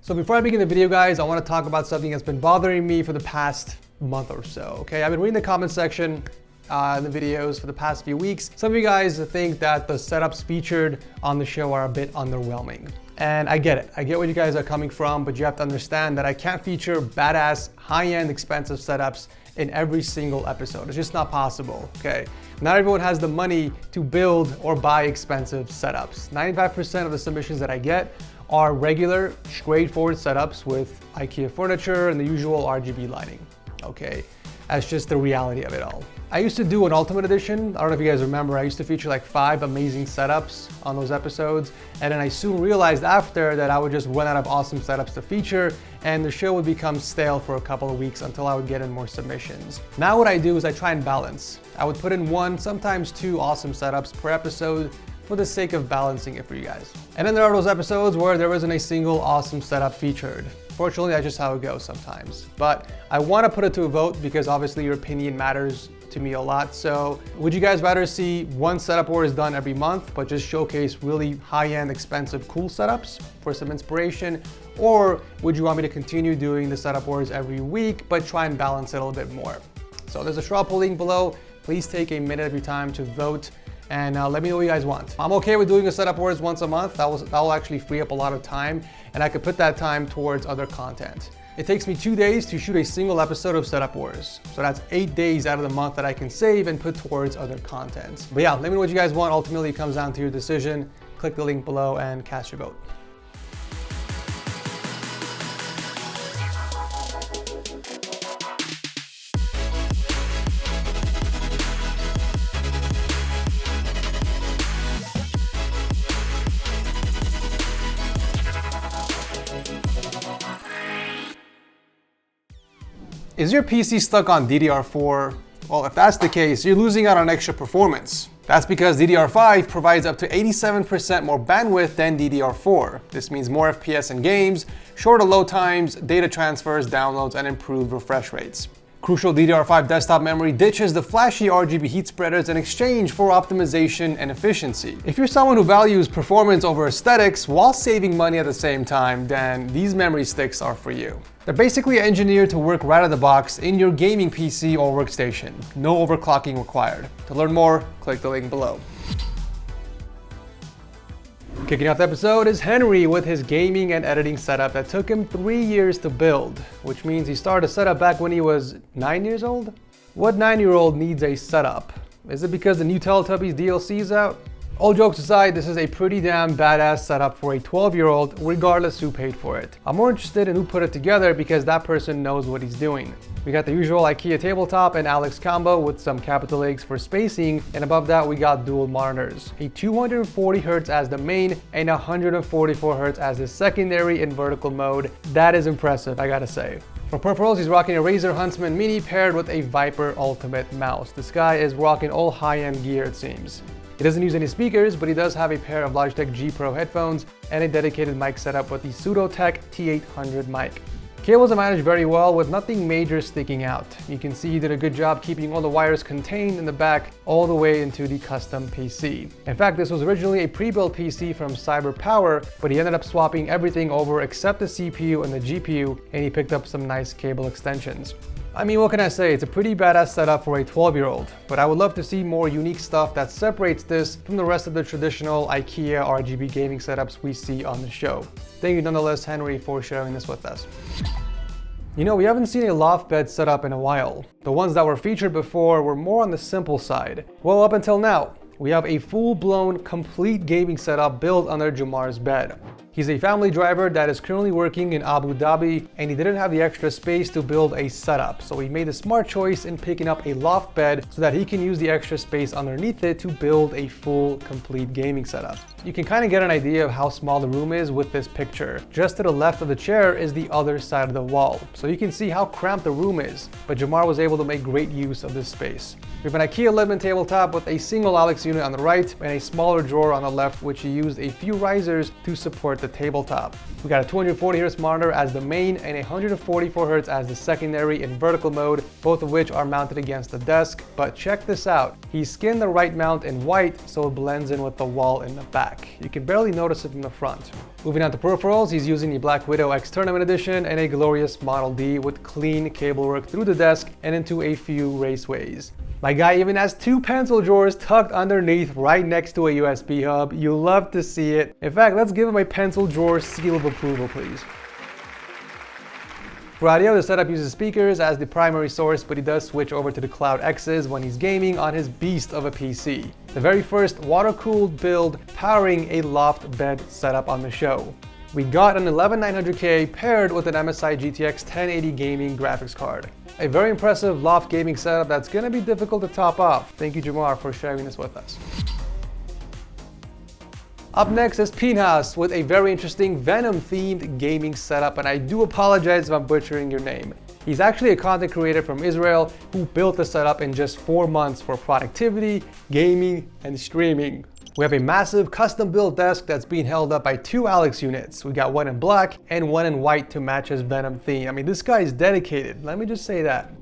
So before I begin the video, guys, I want to talk about something that's been bothering me for the past month or so, okay? I've been reading the comment section in the videos for the past few weeks. Some of you guys think that the setups featured on the show are a bit underwhelming. And I get it. I get where you guys are coming from, but you have to understand that I can't feature badass, high-end, expensive setups in every single episode. It's just not possible, okay? Not everyone has the money to build or buy expensive setups. 95% of the submissions that I get are regular, straightforward setups with IKEA furniture and the usual RGB lighting, okay? That's just the reality of it all. I used to do an Ultimate Edition. I don't know if you guys remember, I used to feature like 5 amazing setups on those episodes. And then I soon realized after that I would just run out of awesome setups to feature and the show would become stale for a couple of weeks until I would get in more submissions. Now what I do is I try and balance. I would put in 1, sometimes 2 awesome setups per episode for the sake of balancing it for you guys. And then there are those episodes where there isn't a single awesome setup featured. Fortunately, that's just how it goes sometimes. But I want to put it to a vote because obviously your opinion matters to me a lot. So would you guys rather see 1 setup wars done every month, but just showcase really high-end, expensive, cool setups for some inspiration? Or would you want me to continue doing the setup wars every week, but try and balance it a little bit more? So there's a straw poll link below. Please take a minute of your time to vote and let me know what you guys want. I'm okay with doing a setup wars once a month. That will actually free up a lot of time and I could put that time towards other content. It takes me 2 days to shoot a single episode of Setup Wars. So that's 8 days out of the month that I can save and put towards other content. But yeah, let me know what you guys want. Ultimately, it comes down to your decision. Click the link below and cast your vote. Is your PC stuck on DDR4? Well, if that's the case, you're losing out on extra performance. That's because DDR5 provides up to 87% more bandwidth than DDR4. This means more FPS in games, shorter load times, data transfers, downloads, and improved refresh rates. Crucial DDR5 desktop memory ditches the flashy RGB heat spreaders in exchange for optimization and efficiency. If you're someone who values performance over aesthetics while saving money at the same time, then these memory sticks are for you. They're basically engineered to work right out of the box in your gaming PC or workstation. No overclocking required. To learn more, click the link below. Kicking off the episode is Henry with his gaming and editing setup that took him 3 years to build, which means he started a setup back when he was 9 years old? What 9-year-old needs a setup? Is it because the new Teletubbies DLC is out? All jokes aside, this is a pretty damn badass setup for a 12-year-old, regardless who paid for it. I'm more interested in who put it together because that person knows what he's doing. We got the usual IKEA tabletop and Alex combo with some capital X for spacing, and above that we got dual monitors. A 240Hz as the main and 144Hz as the secondary in vertical mode. That is impressive, I gotta say. For peripherals, he's rocking a Razer Huntsman Mini paired with a Viper Ultimate mouse. This guy is rocking all high-end gear, it seems. He doesn't use any speakers, but he does have a pair of Logitech G Pro headphones and a dedicated mic setup with the Pseudotech T800 mic. Cables are managed very well with nothing major sticking out. You can see he did a good job keeping all the wires contained in the back all the way into the custom PC. In fact, this was originally a pre-built PC from Cyber Power, but he ended up swapping everything over except the CPU and the GPU, and he picked up some nice cable extensions. I mean, what can I say? It's a pretty badass setup for a 12-year-old, but I would love to see more unique stuff that separates this from the rest of the traditional IKEA RGB gaming setups we see on the show. Thank you nonetheless, Henry, for sharing this with us. You know, we haven't seen a loft bed setup in a while. The ones that were featured before were more on the simple side. Well, up until now, we have a full-blown, complete gaming setup built under Jumar's bed. He's a family driver that is currently working in Abu Dhabi, and he didn't have the extra space to build a setup, so he made a smart choice in picking up a loft bed so that he can use the extra space underneath it to build a full, complete gaming setup. You can kind of get an idea of how small the room is with this picture. Just to the left of the chair is the other side of the wall, so you can see how cramped the room is, but Jumar was able to make great use of this space. We have an IKEA Wizman tabletop with a single Alex unit on the right and a smaller drawer on the left, which he used a few risers to support the the tabletop. We got a 240Hz monitor as the main and 144Hz as the secondary in vertical mode, both of which are mounted against the desk. But check this out, he skinned the right mount in white so it blends in with the wall in the back. You can barely notice it from the front. Moving on to peripherals, he's using the Black Widow X Tournament Edition and a glorious Model D with clean cable work through the desk and into a few raceways. My guy even has 2 pencil drawers tucked underneath right next to a USB hub. You'll love to see it. In fact, let's give him a pencil drawer seal of approval, please. For audio, the setup uses speakers as the primary source, but he does switch over to the Cloud X's when he's gaming on his beast of a PC. The very first water-cooled build powering a loft bed setup on the show. We got an 11900K paired with an MSI GTX 1080 gaming graphics card. A very impressive loft gaming setup that's gonna be difficult to top off. Thank you, Jumar, for sharing this with us. Up next is Pinhas with a very interesting Venom themed gaming setup, and I do apologize if I'm butchering your name. He's actually a content creator from Israel who built the setup in just 4 months for productivity, gaming, and streaming. We have a massive custom built desk that's being held up by 2 Alex units. We got one in black and one in white to match his Venom theme. I mean, this guy is dedicated, let me just say that.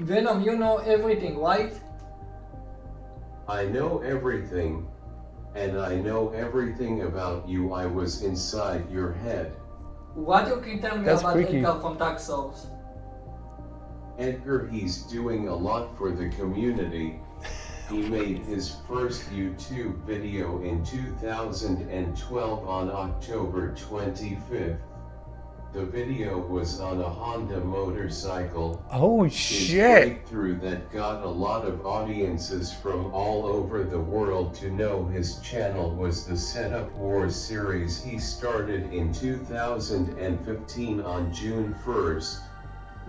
Venom, you know everything, right? I know everything, and I know everything about you. I was inside your head. What you can tell me That's about freaky. Edgar from TechSource? Edgar, he's doing a lot for the community. He made his first YouTube video in 2012 on October 25th. The video was on a Honda motorcycle. Oh His shit! breakthrough that got a lot of audiences from all over the world to know his channel was the Setup Wars series he started in 2015 on June 1st.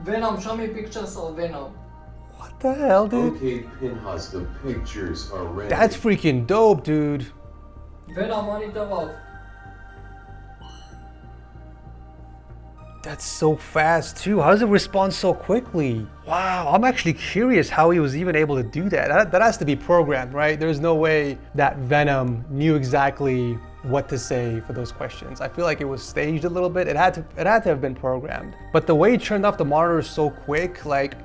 Venom, show me pictures of Venom. What the hell, dude? Okay, Pinhas, the pictures are ready. That's freaking dope, dude. Venom, monitor off. That's so fast too. How does it respond so quickly? Wow, I'm actually curious how he was even able to do that. That has to be programmed, right? There's no way that Venom knew exactly what to say for those questions. I feel like it was staged a little bit. It had to have been programmed. But the way he turned off the monitor so quick, like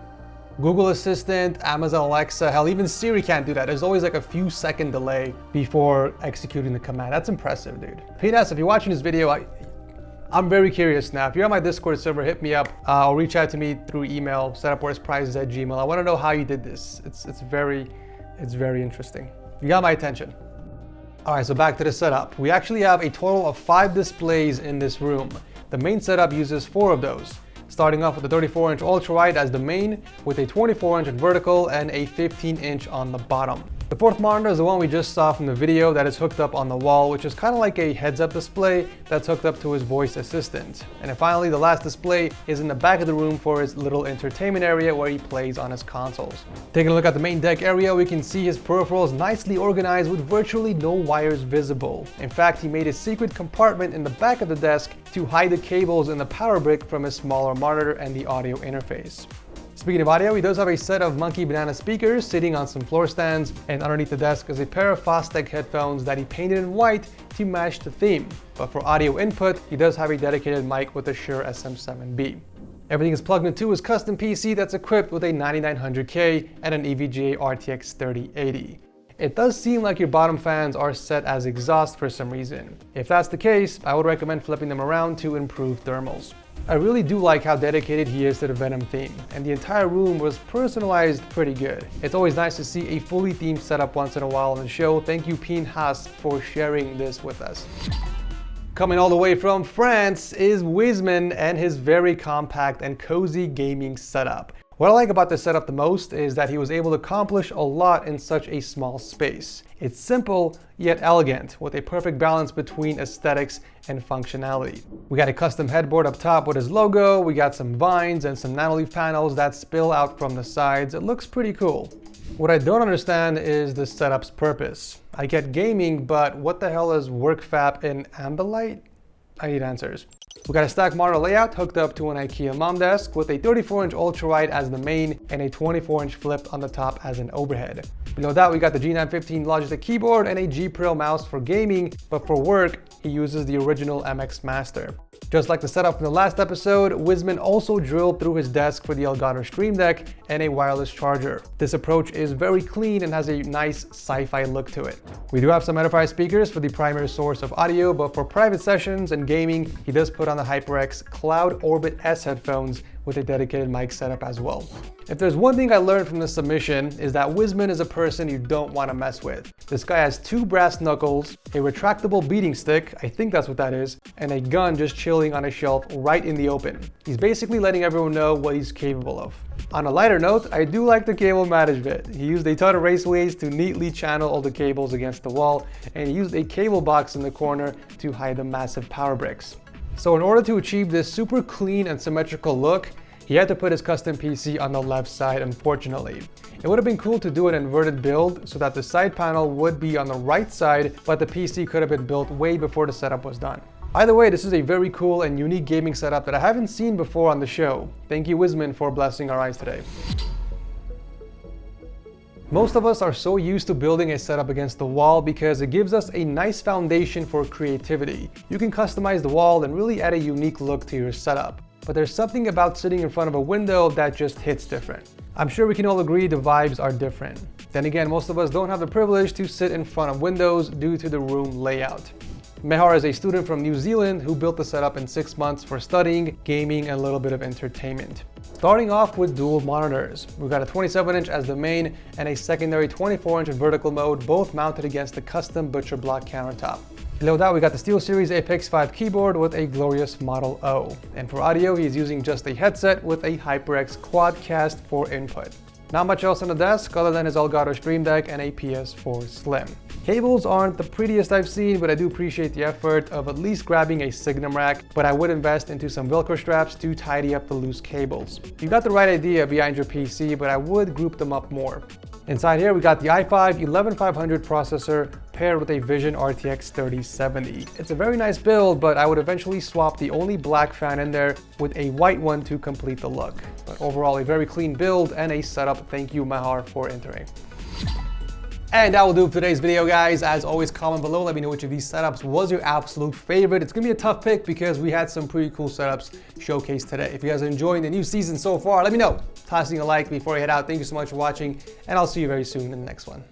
Google Assistant, Amazon Alexa, hell, even Siri can't do that. There's always like a few second delay before executing the command. That's impressive, dude. Pinhas, if you're watching this video, I'm very curious now. If you're on my Discord server, hit me up or reach out to me through email, setupwarsprizes@gmail. I want to know how you did this. It's very interesting. You got my attention. All right, so back to the setup. We actually have a total of 5 displays in this room. The main setup uses 4 of those, starting off with a 34-inch ultra-wide as the main, with a 24-inch vertical and a 15-inch on the bottom. The 4th monitor is the one we just saw from the video that is hooked up on the wall, which is kind of like a heads-up display that's hooked up to his voice assistant. And then finally, the last display is in the back of the room for his little entertainment area where he plays on his consoles. Taking a look at the main deck area, we can see his peripherals nicely organized with virtually no wires visible. In fact, he made a secret compartment in the back of the desk to hide the cables and the power brick from his smaller monitor and the audio interface. Speaking of audio, he does have a set of Monkey Banana speakers sitting on some floor stands, and underneath the desk is a pair of Fostech headphones that he painted in white to match the theme. But for audio input, he does have a dedicated mic with a Shure SM7B. Everything is plugged into his custom PC that's equipped with a 9900K and an EVGA RTX 3080. It does seem like your bottom fans are set as exhaust for some reason. If that's the case, I would recommend flipping them around to improve thermals. I really do like how dedicated he is to the Venom theme, and the entire room was personalized pretty good. It's always nice to see a fully themed setup once in a while on the show. Thank you, Pinhas, for sharing this with us. Coming all the way from France is Wizman and his very compact and cozy gaming setup. What I like about this setup the most is that he was able to accomplish a lot in such a small space. It's simple yet elegant, with a perfect balance between aesthetics and functionality. We got a custom headboard up top with his logo, we got some vines and some nanoleaf panels that spill out from the sides. It looks pretty cool. What I don't understand is the setup's purpose. I get gaming, but what the hell is work fap in Ambilight? I need answers. We got a stack monitor layout hooked up to an IKEA mom desk with a 34-inch ultra-wide as the main and a 24-inch flipped on the top as an overhead. Below that, we got the G915 Logitech keyboard and a G Pro mouse for gaming, but for work, he uses the original MX Master. Just like the setup from the last episode, Wizman also drilled through his desk for the Elgato Stream Deck and a wireless charger. This approach is very clean and has a nice sci-fi look to it. We do have some enterprise speakers for the primary source of audio, but for private sessions and gaming, he does put on the HyperX Cloud Orbit S headphones with a dedicated mic setup as well. If there's one thing I learned from this submission, is that Wizman is a person you don't want to mess with. This guy has 2 brass knuckles, a retractable beating stick, I think that's what that is, and a gun just chilling on a shelf right in the open. He's basically letting everyone know what he's capable of. On a lighter note, I do like the cable management. He used a ton of raceways to neatly channel all the cables against the wall, and he used a cable box in the corner to hide the massive power bricks. So in order to achieve this super clean and symmetrical look, he had to put his custom PC on the left side, unfortunately. It would have been cool to do an inverted build so that the side panel would be on the right side, but the PC could have been built way before the setup was done. Either way, this is a very cool and unique gaming setup that I haven't seen before on the show. Thank you, Wizman, for blessing our eyes today. Most of us are so used to building a setup against the wall because it gives us a nice foundation for creativity. You can customize the wall and really add a unique look to your setup. But there's something about sitting in front of a window that just hits different. I'm sure we can all agree the vibes are different. Then again, most of us don't have the privilege to sit in front of windows due to the room layout. Mehar is a student from New Zealand who built the setup in 6 months for studying, gaming, and a little bit of entertainment. Starting off with dual monitors. We've got a 27-inch as the main and a secondary 24-inch in vertical mode, both mounted against the custom butcher block countertop. Below that, we got the SteelSeries Apex 5 keyboard with a glorious Model O. And for audio, he's using just a headset with a HyperX Quadcast for input. Not much else on the desk other than his Elgato Stream Deck and a PS4 Slim. Cables aren't the prettiest I've seen, but I do appreciate the effort of at least grabbing a Signum rack, but I would invest into some Velcro straps to tidy up the loose cables. You got the right idea behind your PC, but I would group them up more. Inside here, we got the i5 11500 processor paired with a Vision RTX 3070. It's a very nice build, but I would eventually swap the only black fan in there with a white one to complete the look. But overall, a very clean build and a setup. Thank you, Mahar, for entering. And that will do it for today's video, guys. As always, comment below. Let me know which of these setups was your absolute favorite. It's going to be a tough pick because we had some pretty cool setups showcased today. If you guys are enjoying the new season so far, let me know. Tossing a like before you head out. Thank you so much for watching, and I'll see you very soon in the next one.